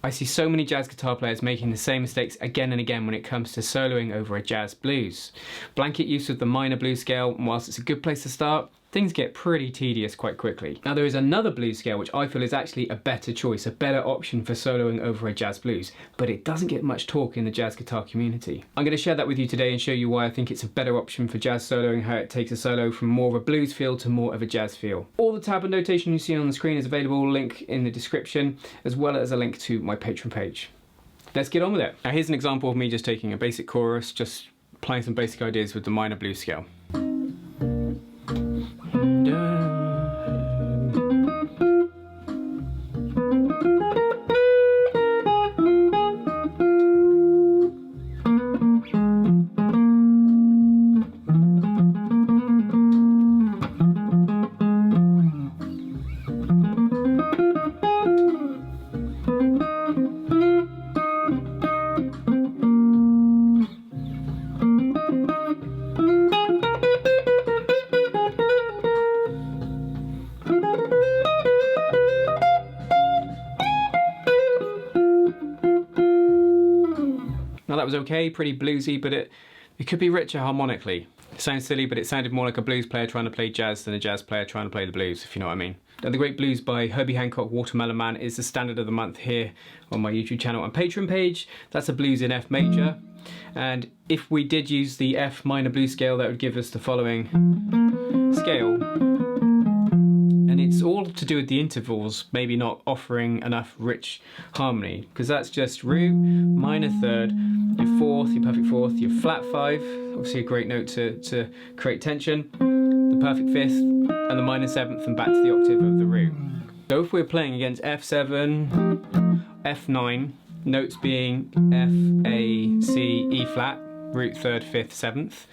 I see so many jazz guitar players making the same mistakes again and again when it comes to soloing over a jazz blues. Blanket use of the minor blues scale, and whilst it's a good place to start, things get pretty tedious quite quickly. Now there is another blues scale which I feel is actually a better choice, a better option for soloing over a jazz blues, but it doesn't get much talk in the jazz guitar community. I'm going to share that with you today and show you why I think it's a better option for jazz soloing, how it takes a solo from more of a blues feel to more of a jazz feel. All the tab and notation you see on the screen is available, link in the description, as well as a link to my Patreon page. Let's get on with it. Now here's an example of me just taking a basic chorus, just applying some basic ideas with the minor blues scale. Now that was okay, pretty bluesy, but it could be richer harmonically. It sounds silly, but it sounded more like a blues player trying to play jazz than a jazz player trying to play the blues, if you know what I mean. Now, the Great Blues by Herbie Hancock, Watermelon Man, is the standard of the month here on my YouTube channel and Patreon page. That's a blues in F major. And if we did use the F minor blues scale, that would give us the following scale. And it's all to do with the intervals, maybe not offering enough rich harmony, because that's just root, minor third, your fourth, your perfect fourth, your flat five, obviously a great note to create tension, the perfect fifth, and the minor seventh, and back to the octave of the root. So if we're playing against F7, F9, notes being F, A, C, E flat, root, third, fifth, seventh,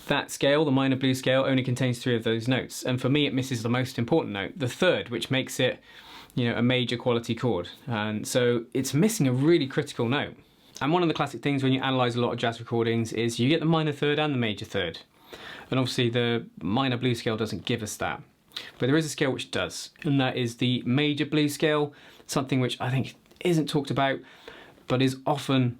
that scale, the minor blues scale, only contains 3 of those notes, and for me it misses the most important note, the third, which makes it, you know, a major quality chord, and so it's missing a really critical note. And one of the classic things when you analyse a lot of jazz recordings is you get the minor third and the major third, and obviously the minor blues scale doesn't give us that, but there is a scale which does, and that is the major blues scale, something which I think isn't talked about but is often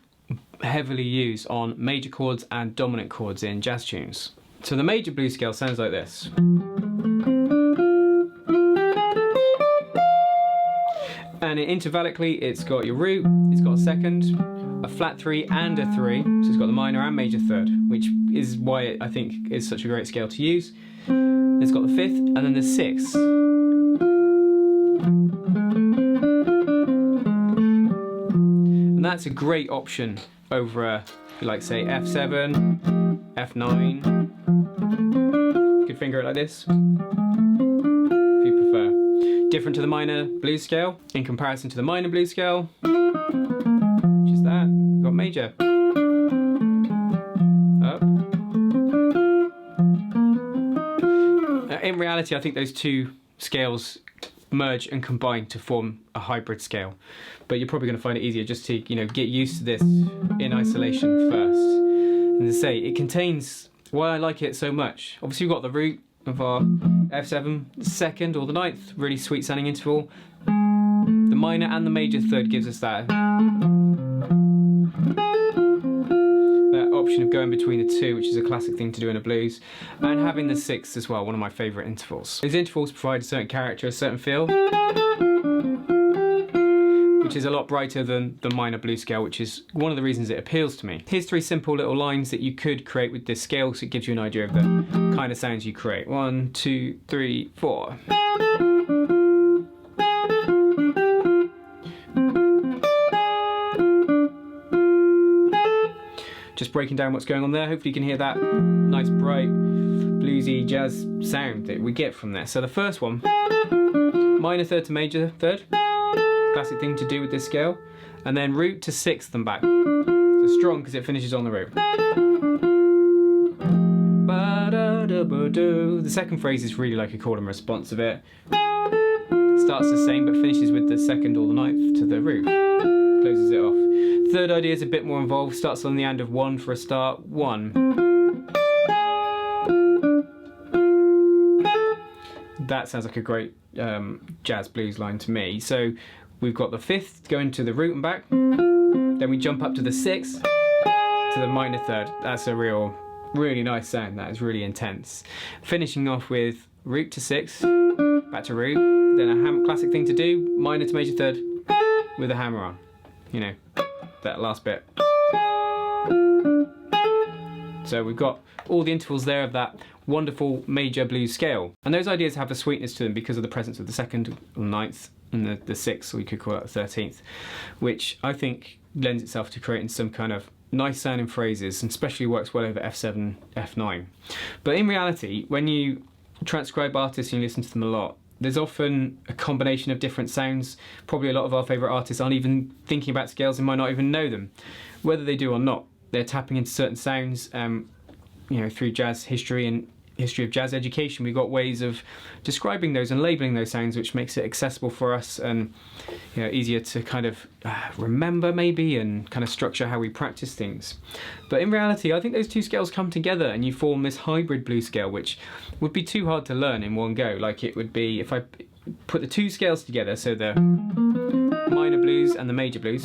heavily used on major chords and dominant chords in jazz tunes. So the major blues scale sounds like this. And intervallically it's got your root, it's got a second, a flat 3 and a 3, so it's got the minor and major third, which is why I think is such a great scale to use. It's got the fifth and then the sixth. And that's a great option over a, like say F7, F9. You could finger it like this, if you prefer. Different to the minor blues scale, in comparison to the minor blues scale, which is that, you've got major, up. In reality, I think those two scales merge and combine to form a hybrid scale, but you're probably going to find it easier just to, you know, get used to this in isolation first. And as I say, it contains why I like it so much. Obviously we've got the root of our F7, the second or the ninth, really sweet sounding interval. The minor and the major third gives us that option of going between the two, which is a classic thing to do in a blues, and having the sixth as well, one of my favourite intervals. These intervals provide a certain character, a certain feel, which is a lot brighter than the minor blues scale, which is one of the reasons it appeals to me. Here's 3 simple little lines that you could create with this scale, so it gives you an idea of the kind of sounds you create. 1, 2, 3, 4. Just breaking down what's going on there. Hopefully you can hear that nice bright bluesy jazz sound that we get from there. So the first one, minor third to major third, classic thing to do with this scale, and then root to sixth and back. So strong because it finishes on the root. The second phrase is really like a call and response of it. Starts the same but finishes with the second or the ninth to the root. Closes it off. Third idea is a bit more involved, starts on the end of 1 for a start, 1. That sounds like a great jazz blues line to me. So We've got the 5th going to the root and back. Then we jump up to the 6th to the minor 3rd. That's a really nice sound. That is really intense. Finishing off with root to 6th, back to root. Then a classic thing to do, minor to major 3rd with a hammer on. You know, that last bit. So we've got all the intervals there of that wonderful major blues scale. And those ideas have a sweetness to them because of the presence of the 2nd, or 9th, and the 6th, or you could call it the 13th, which I think lends itself to creating some kind of nice sounding phrases, and especially works well over F7, F9. But in reality, when you transcribe artists and you listen to them a lot, there's often a combination of different sounds. Probably a lot of our favourite artists aren't even thinking about scales and might not even know them. Whether they do or not, they're tapping into certain sounds. You know, through jazz history and history of jazz education, we've got ways of describing those and labelling those sounds, which makes it accessible for us and, you know, easier to kind of remember maybe, and kind of structure how we practice things. But in reality, I think those two scales come together and you form this hybrid blues scale, which would be too hard to learn in one go. Like it would be if I put the two scales together, so the minor blues and the major blues,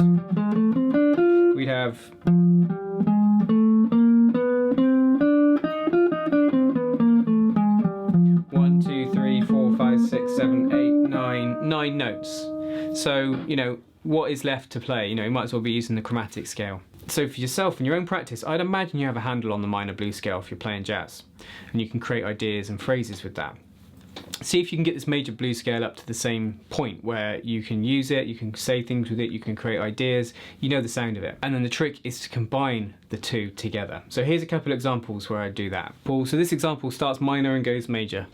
we'd have 9 notes. So, you know, what is left to play? You know, you might as well be using the chromatic scale. So for yourself in your own practice, I'd imagine you have a handle on the minor blues scale if you're playing jazz, and you can create ideas and phrases with that. See if you can get this major blues scale up to the same point where you can use it, you can say things with it, you can create ideas, you know the sound of it. And then the trick is to combine the two together. So here's a couple of examples where I do that. Paul, so this example starts minor and goes major.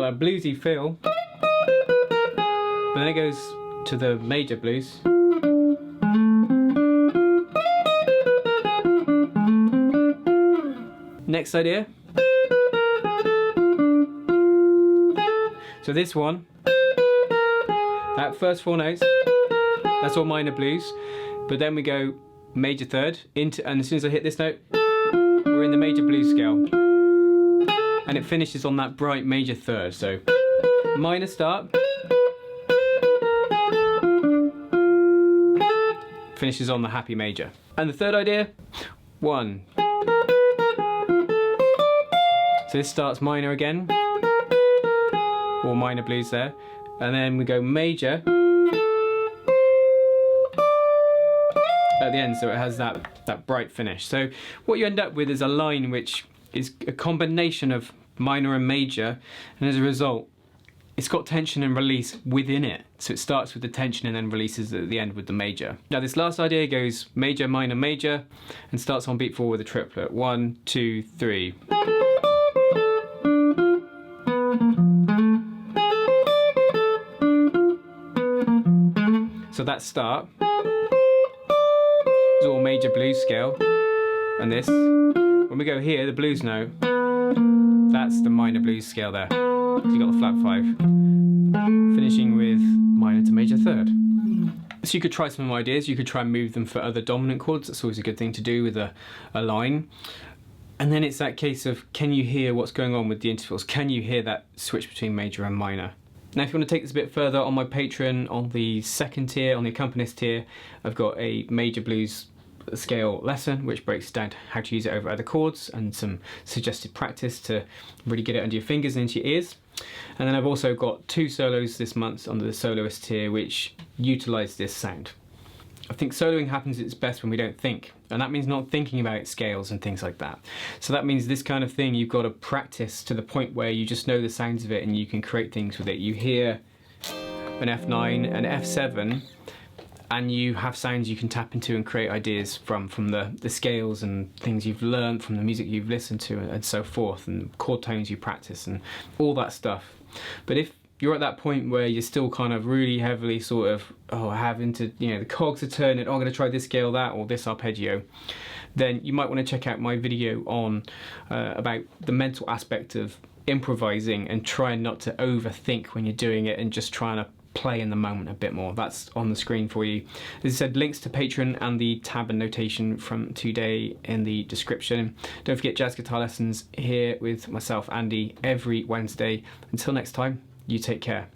A bluesy feel, but then it goes to the major blues. Next idea. So this one, that first 4 notes, that's all minor blues, but then we go major 3rd into, and as soon as I hit this note, we're in the major blues scale. And it finishes on that bright major 3rd. So minor start, finishes on the happy major. And the third idea, 1. So this starts minor again, or minor blues there, and then we go major at the end, so it has that bright finish. So what you end up with is a line which is a combination of minor and major, and as a result it's got tension and release within it. So it starts with the tension and then releases at the end with the major. Now this last idea goes major, minor, major, and starts on beat 4 with a triplet. 1, 2, 3. So that start is all major blues scale, and this, when we go here, the blues note, that's the minor blues scale there. So you got the flat 5, finishing with minor to major 3rd. So you could try some ideas, you could try and move them for other dominant chords. That's always a good thing to do with a line. And then it's that case of, can you hear what's going on with the intervals? Can you hear that switch between major and minor? Now if you want to take this a bit further, on my Patreon, on the 2nd tier, on the accompanist tier, I've got a major blues scale lesson which breaks down how to use it over other chords and some suggested practice to really get it under your fingers and into your ears. And then I've also got 2 solos this month under the soloist tier which utilise this sound. I think soloing happens at its best when we don't think, and that means not thinking about scales and things like that. So that means this kind of thing you've got to practice to the point where you just know the sounds of it and you can create things with it. You hear an F9, an F7, and you have sounds you can tap into and create ideas from the scales and things you've learned from the music you've listened to and so forth, and chord tones you practice and all that stuff. But if you're at that point where you're still kind of really heavily sort of, having to, you know, the cogs are turning, I'm going to try this scale, that, or this arpeggio, then you might want to check out my video on about the mental aspect of improvising and trying not to overthink when you're doing it and just trying to play in the moment a bit more. That's on the screen for you. As I said, links to Patreon and the tab and notation from today in the description. Don't forget jazz guitar lessons here with myself, Andy, every Wednesday. Until next time, you take care.